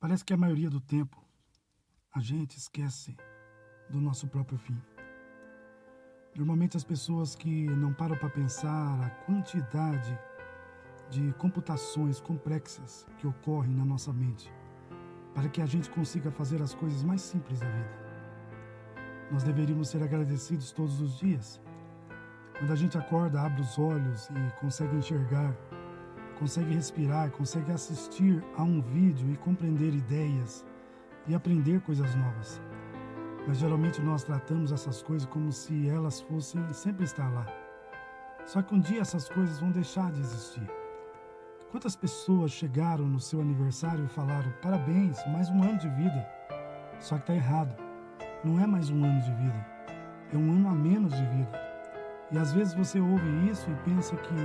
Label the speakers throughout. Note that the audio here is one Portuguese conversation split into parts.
Speaker 1: Parece que a maioria do tempo a gente esquece do nosso próprio fim. Normalmente as pessoas que não param para pensar a quantidade de computações complexas que ocorrem na nossa mente para que a gente consiga fazer as coisas mais simples da vida. Nós deveríamos ser agradecidos todos os dias. Quando a gente acorda, abre os olhos e consegue enxergar, consegue respirar, consegue assistir a um vídeo e compreender ideias e aprender coisas novas. Mas geralmente nós tratamos essas coisas como se elas fossem sempre estar lá. Só que um dia essas coisas vão deixar de existir. Quantas pessoas chegaram no seu aniversário e falaram: parabéns, mais um ano de vida? Só que está errado. Não é mais um ano de vida, é um ano a menos de vida. E às vezes você ouve isso e pensa que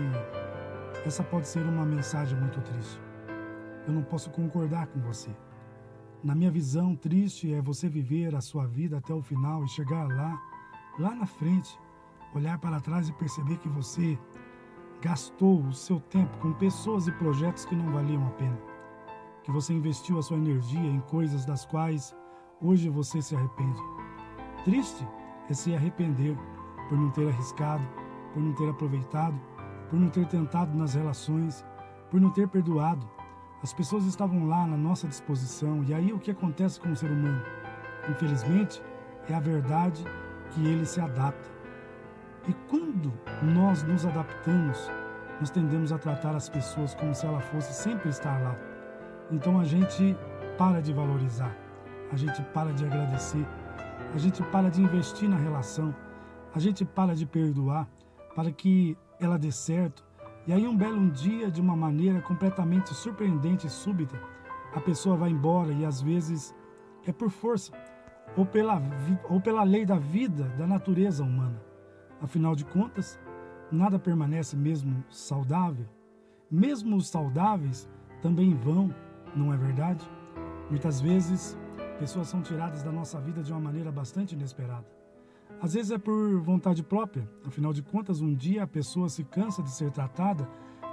Speaker 1: essa pode ser uma mensagem muito triste. Eu não posso concordar com você. Na minha visão, triste é você viver a sua vida até o final e chegar lá na frente, olhar para trás e perceber que você gastou o seu tempo com pessoas e projetos que não valiam a pena. Que você investiu a sua energia em coisas das quais hoje você se arrepende. Triste é se arrepender por não ter arriscado, por não ter aproveitado, por não ter tentado nas relações, por não ter perdoado. As pessoas estavam lá na nossa disposição e aí o que acontece com o ser humano? Infelizmente, é a verdade que ele se adapta. E quando nós nos adaptamos, nós tendemos a tratar as pessoas como se ela fosse sempre estar lá. Então a gente para de valorizar, a gente para de agradecer, a gente para de investir na relação, a gente para de perdoar para que ela dê certo. E aí um belo dia, de uma maneira completamente surpreendente e súbita, a pessoa vai embora e às vezes é por força ou pela lei da vida, da natureza humana. Afinal de contas, nada permanece mesmo saudável. Mesmo os saudáveis também vão, não é verdade? Muitas vezes, pessoas são tiradas da nossa vida de uma maneira bastante inesperada. Às vezes é por vontade própria, afinal de contas, um dia a pessoa se cansa de ser tratada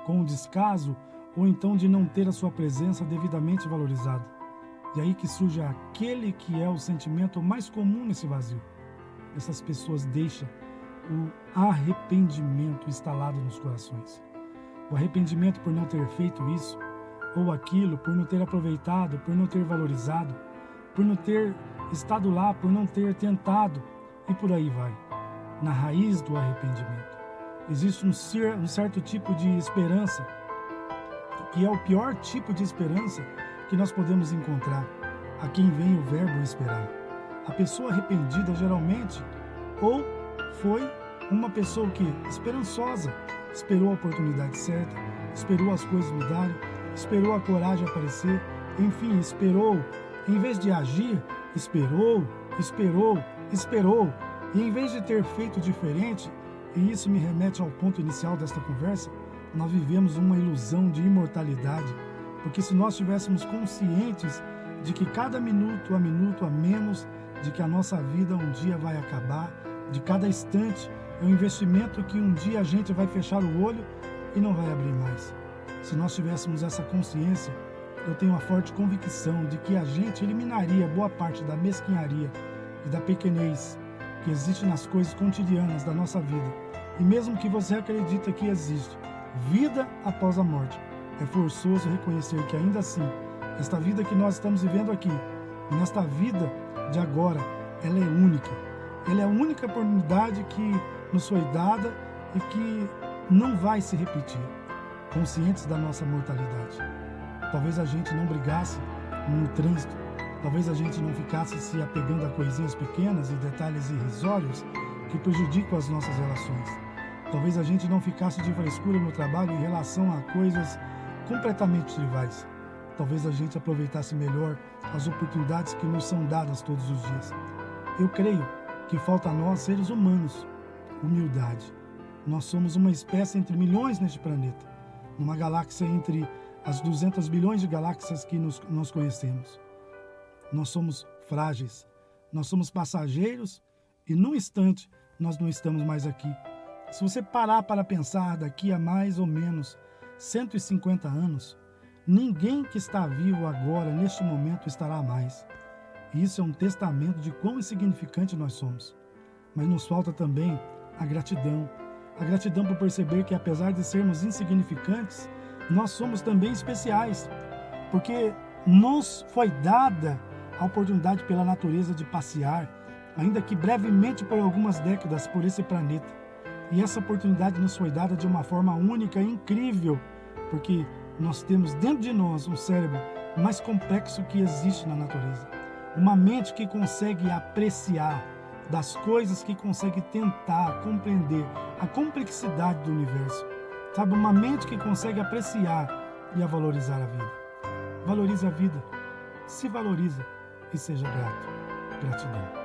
Speaker 1: com um descaso ou então de não ter a sua presença devidamente valorizada. E aí que surge aquele que é o sentimento mais comum nesse vazio. Essas pessoas deixam o arrependimento instalado nos corações. O arrependimento por não ter feito isso ou aquilo, por não ter aproveitado, por não ter valorizado, por não ter estado lá, por não ter tentado, e por aí vai. Na raiz do arrependimento existe um certo tipo de esperança, que é o pior tipo de esperança que nós podemos encontrar. A quem vem o verbo esperar. A pessoa arrependida geralmente ou foi uma pessoa que esperançosa, esperou a oportunidade certa, esperou as coisas mudarem, esperou a coragem aparecer, enfim, esperou, em vez de agir, esperou, e em vez de ter feito diferente, e isso me remete ao ponto inicial desta conversa, nós vivemos uma ilusão de imortalidade, porque se nós estivéssemos conscientes de que cada minuto a menos, de que a nossa vida um dia vai acabar, de cada instante é um investimento que um dia a gente vai fechar o olho e não vai abrir mais. Se nós tivéssemos essa consciência, eu tenho a forte convicção de que a gente eliminaria boa parte da mesquinharia e da pequenez que existe nas coisas cotidianas da nossa vida. E mesmo que você acredite que existe vida após a morte, é forçoso reconhecer que ainda assim, esta vida que nós estamos vivendo aqui, nesta vida de agora, ela é única. Ela é a única oportunidade que nos foi dada e que não vai se repetir. Conscientes da nossa mortalidade. Talvez a gente não brigasse no trânsito, talvez a gente não ficasse se apegando a coisinhas pequenas e detalhes irrisórios que prejudicam as nossas relações. Talvez a gente não ficasse de frescura no trabalho em relação a coisas completamente trivais. Talvez a gente aproveitasse melhor as oportunidades que nos são dadas todos os dias. Eu creio que falta a nós, seres humanos, humildade. Nós somos uma espécie entre milhões neste planeta, numa galáxia entre as 200 bilhões de galáxias que nós conhecemos. Nós somos frágeis, nós somos passageiros e num instante nós não estamos mais aqui. Se você parar para pensar daqui a mais ou menos 150 anos, Ninguém que está vivo agora, neste momento, estará mais. E isso é um testamento de quão insignificante nós somos. Mas nos falta também a gratidão. A gratidão por perceber que, apesar de sermos insignificantes, nós somos também especiais. Porque nos foi dada a oportunidade pela natureza de passear, ainda que brevemente por algumas décadas, por esse planeta. E essa oportunidade nos foi dada de uma forma única e incrível, porque nós temos dentro de nós um cérebro mais complexo que existe na natureza. Uma mente que consegue apreciar das coisas, que consegue tentar compreender a complexidade do universo. Sabe, uma mente que consegue apreciar e a valorizar a vida. Valorize a vida, se valoriza e seja grato. Gratidão.